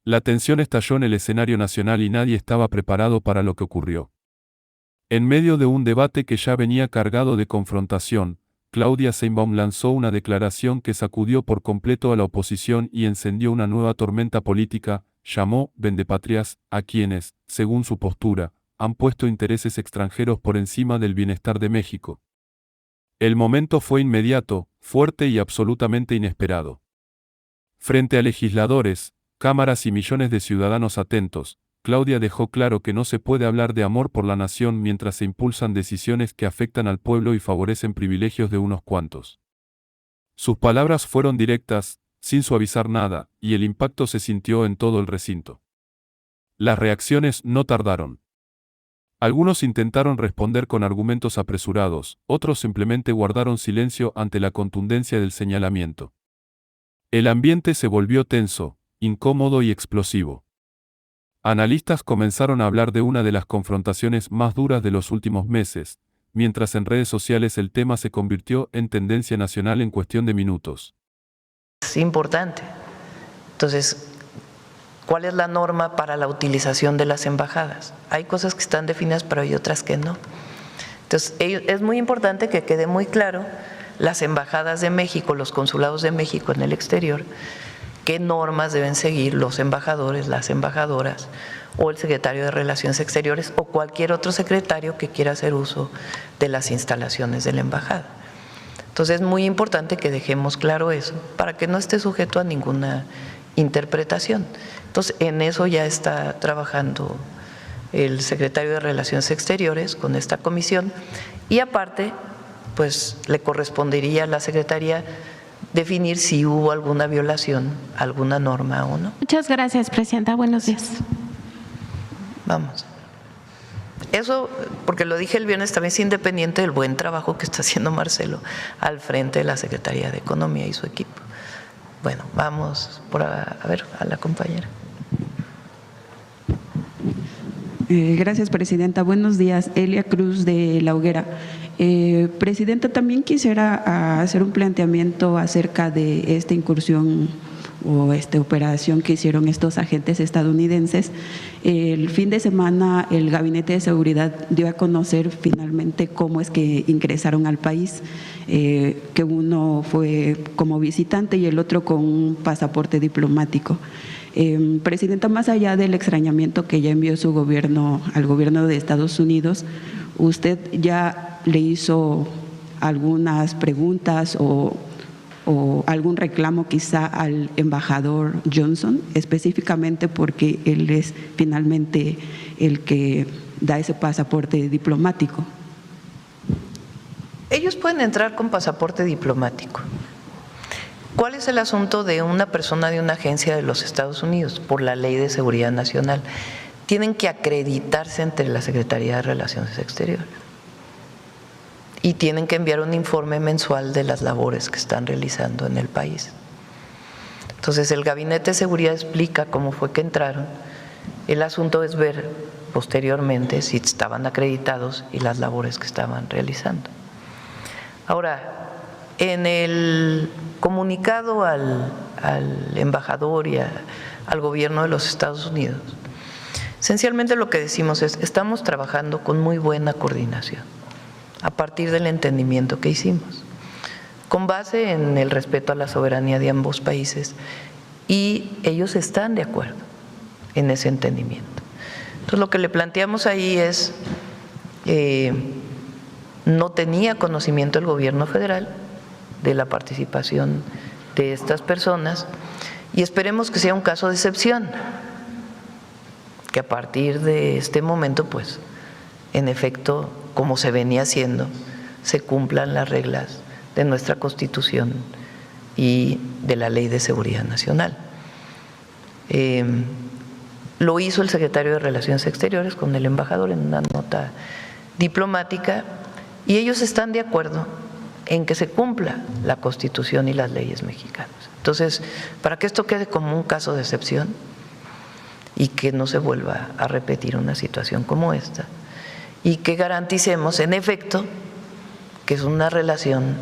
La tensión estalló en el escenario nacional y nadie estaba preparado para lo que ocurrió. En medio de un debate que ya venía cargado de confrontación, Claudia Sheinbaum lanzó una declaración que sacudió por completo a la oposición y encendió una nueva tormenta política. Llamó vendepatrias a quienes, según su postura, han puesto intereses extranjeros por encima del bienestar de México. El momento fue inmediato, fuerte y absolutamente inesperado. Frente a legisladores, cámaras y millones de ciudadanos atentos, Claudia dejó claro que no se puede hablar de amor por la nación mientras se impulsan decisiones que afectan al pueblo y favorecen privilegios de unos cuantos. Sus palabras fueron directas, sin suavizar nada, y el impacto se sintió en todo el recinto. Las reacciones no tardaron. Algunos intentaron responder con argumentos apresurados, otros simplemente guardaron silencio ante la contundencia del señalamiento. El ambiente se volvió tenso, incómodo y explosivo. Analistas comenzaron a hablar de una de las confrontaciones más duras de los últimos meses, mientras en redes sociales el tema se convirtió en tendencia nacional en cuestión de minutos. Es importante. Entonces, ¿cuál es la norma para la utilización de las embajadas? Hay cosas que están definidas, pero hay otras que no. Entonces, es muy importante que quede muy claro las embajadas de México, los consulados de México en el exterior, qué normas deben seguir los embajadores, las embajadoras o el secretario de Relaciones Exteriores o cualquier otro secretario que quiera hacer uso de las instalaciones de la embajada. Entonces es muy importante que dejemos claro eso para que no esté sujeto a ninguna interpretación. Entonces en eso ya está trabajando el secretario de Relaciones Exteriores con esta comisión y aparte pues le correspondería a la Secretaría definir si hubo alguna violación, alguna norma o no. Muchas gracias, Presidenta. Buenos días. Vamos. Eso, porque lo dije el viernes, también es independiente del buen trabajo que está haciendo Marcelo al frente de la Secretaría de Economía y su equipo. Bueno, vamos a ver a la compañera. Gracias, Presidenta. Buenos días. Elia Cruz de La Hoguera. Presidenta, también quisiera hacer un planteamiento acerca de esta incursión o esta operación que hicieron estos agentes estadounidenses. El fin de semana el Gabinete de Seguridad dio a conocer finalmente cómo es que ingresaron al país, que uno fue como visitante y el otro con un pasaporte diplomático. Presidenta, más allá del extrañamiento que ya envió su gobierno al gobierno de Estados Unidos, ¿usted ya le hizo algunas preguntas o algún reclamo quizá al embajador Johnson, específicamente porque él es finalmente el que da ese pasaporte diplomático? Ellos pueden entrar con pasaporte diplomático. ¿Cuál es el asunto de una persona de una agencia de los Estados Unidos? Por la Ley de Seguridad Nacional. Tienen que acreditarse ante la Secretaría de Relaciones Exteriores y tienen que enviar un informe mensual de las labores que están realizando en el país. Entonces el Gabinete de Seguridad explica cómo fue que entraron. El asunto es ver posteriormente si estaban acreditados y las labores que estaban realizando. Ahora, en el comunicado al embajador y al gobierno de los Estados Unidos, esencialmente lo que decimos es: estamos trabajando con muy buena coordinación a partir del entendimiento que hicimos, con base en el respeto a la soberanía de ambos países, y ellos están de acuerdo en ese entendimiento. Entonces lo que le planteamos ahí es, no tenía conocimiento el gobierno federal de la participación de estas personas y esperemos que sea un caso de excepción, que a partir de este momento, pues, en efecto, como se venía haciendo, se cumplan las reglas de nuestra Constitución y de la Ley de Seguridad Nacional. Lo hizo el secretario de Relaciones Exteriores con el embajador en una nota diplomática y ellos están de acuerdo en que se cumpla la Constitución y las leyes mexicanas. Entonces, para que esto quede como un caso de excepción y que no se vuelva a repetir una situación como esta, y que garanticemos, en efecto, que es una relación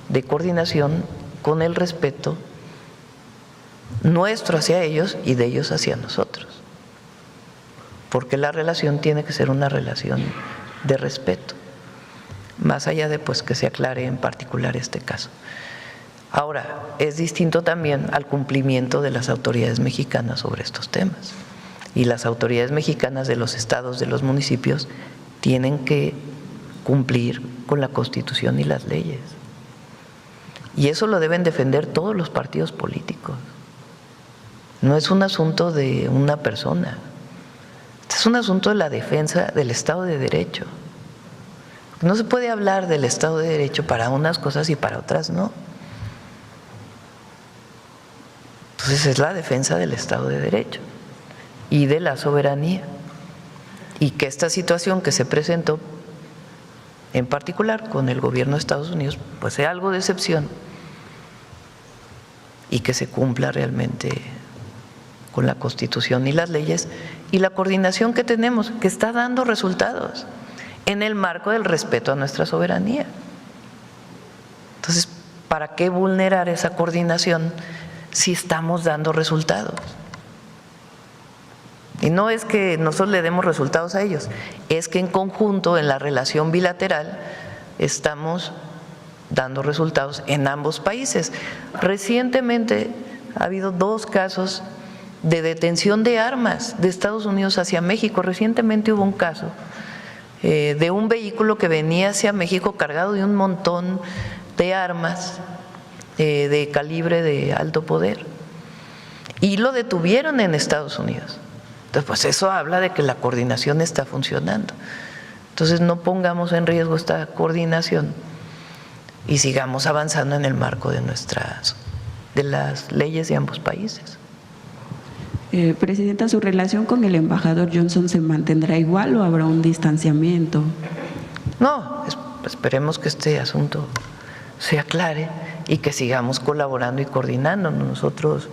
de coordinación con el respeto nuestro hacia ellos y de ellos hacia nosotros. Porque la relación tiene que ser una relación de respeto, más allá de pues que se aclare en particular este caso. Ahora, es distinto también al cumplimiento de las autoridades mexicanas sobre estos temas. Y las autoridades mexicanas de los estados, de los municipios, tienen que cumplir con la Constitución y las leyes. Y eso lo deben defender todos los partidos políticos. No es un asunto de una persona, es un asunto de la defensa del Estado de Derecho. No se puede hablar del Estado de Derecho para unas cosas y para otras no. Entonces es la defensa del Estado de Derecho y de la soberanía. Y que esta situación que se presentó, en particular con el gobierno de Estados Unidos, pues sea algo de excepción y que se cumpla realmente con la Constitución y las leyes y la coordinación que tenemos, que está dando resultados en el marco del respeto a nuestra soberanía. Entonces, ¿para qué vulnerar esa coordinación si estamos dando resultados? Y no es que nosotros le demos resultados a ellos, es que en conjunto, en la relación bilateral, estamos dando resultados en ambos países. Recientemente ha habido 2 casos de detención de armas de Estados Unidos hacia México. Recientemente hubo un caso de un vehículo que venía hacia México cargado de un montón de armas de calibre de alto poder y lo detuvieron en Estados Unidos. Entonces, pues eso habla de que la coordinación está funcionando. Entonces, no pongamos en riesgo esta coordinación y sigamos avanzando en el marco de las leyes de ambos países. Presidenta, ¿su relación con el embajador Johnson se mantendrá igual o habrá un distanciamiento? No, esperemos que este asunto se aclare y que sigamos colaborando y coordinando. Nosotros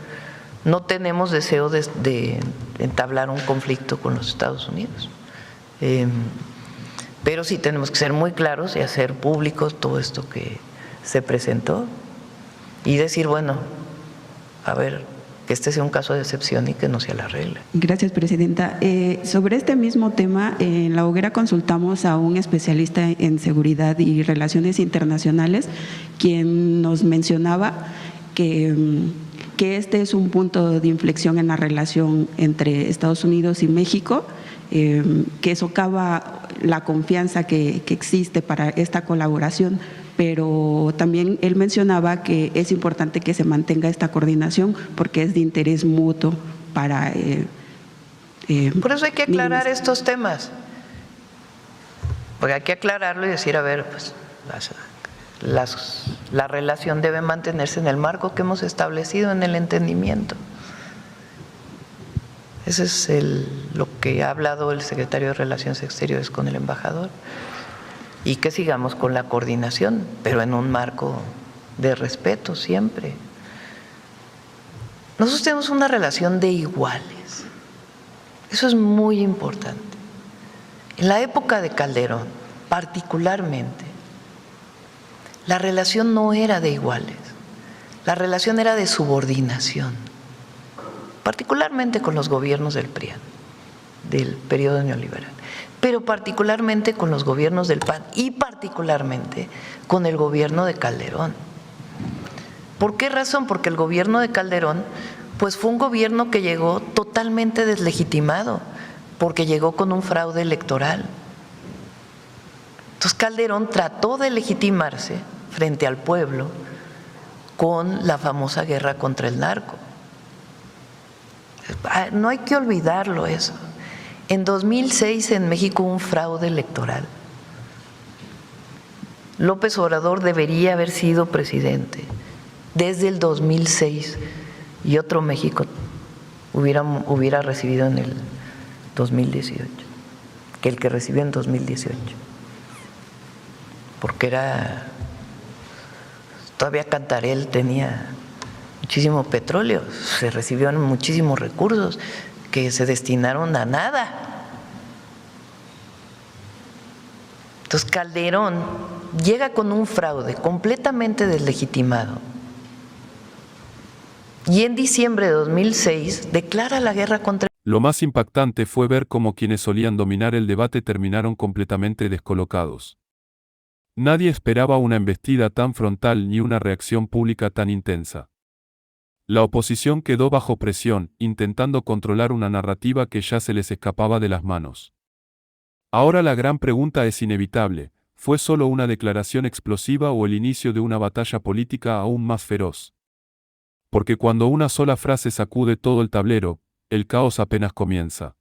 no tenemos deseo de entablar un conflicto con los Estados Unidos, pero sí tenemos que ser muy claros y hacer público todo esto que se presentó y decir, bueno, a ver, que este sea un caso de excepción y que no sea la regla. Gracias, Presidenta. Sobre este mismo tema, en La Hoguera consultamos a un especialista en seguridad y relaciones internacionales, quien nos mencionaba que este es un punto de inflexión en la relación entre Estados Unidos y México, que socava la confianza que existe para esta colaboración, pero también él mencionaba que es importante que se mantenga esta coordinación porque es de interés mutuo para… Por eso hay que aclarar estos temas, porque hay que aclararlo y decir, a ver, pues la relación debe mantenerse en el marco que hemos establecido en el entendimiento. Ese es lo que ha hablado el secretario de Relaciones Exteriores con el embajador, y que sigamos con la coordinación, pero en un marco de respeto siempre. Nosotros tenemos una relación de iguales, eso es muy importante. En la época de Calderón, particularmente, la relación no era de iguales, la relación era de subordinación, particularmente con los gobiernos del PRIAN, del periodo neoliberal, pero particularmente con los gobiernos del PAN y particularmente con el gobierno de Calderón. ¿Por qué razón? Porque el gobierno de Calderón pues fue un gobierno que llegó totalmente deslegitimado, porque llegó con un fraude electoral. Entonces Calderón trató de legitimarse frente al pueblo con la famosa guerra contra el narco. No hay que olvidarlo eso. En 2006 en México hubo un fraude electoral. López Obrador debería haber sido presidente desde el 2006 y otro México hubiera recibido en el 2018 que el que recibió en 2018, porque todavía Cantarell tenía muchísimo petróleo, se recibieron muchísimos recursos que se destinaron a nada. Entonces Calderón llega con un fraude completamente deslegitimado y en diciembre de 2006 declara la guerra contra... Lo más impactante fue ver cómo quienes solían dominar el debate terminaron completamente descolocados. Nadie esperaba una embestida tan frontal ni una reacción pública tan intensa. La oposición quedó bajo presión, intentando controlar una narrativa que ya se les escapaba de las manos. Ahora la gran pregunta es inevitable: ¿fue solo una declaración explosiva o el inicio de una batalla política aún más feroz? Porque cuando una sola frase sacude todo el tablero, el caos apenas comienza.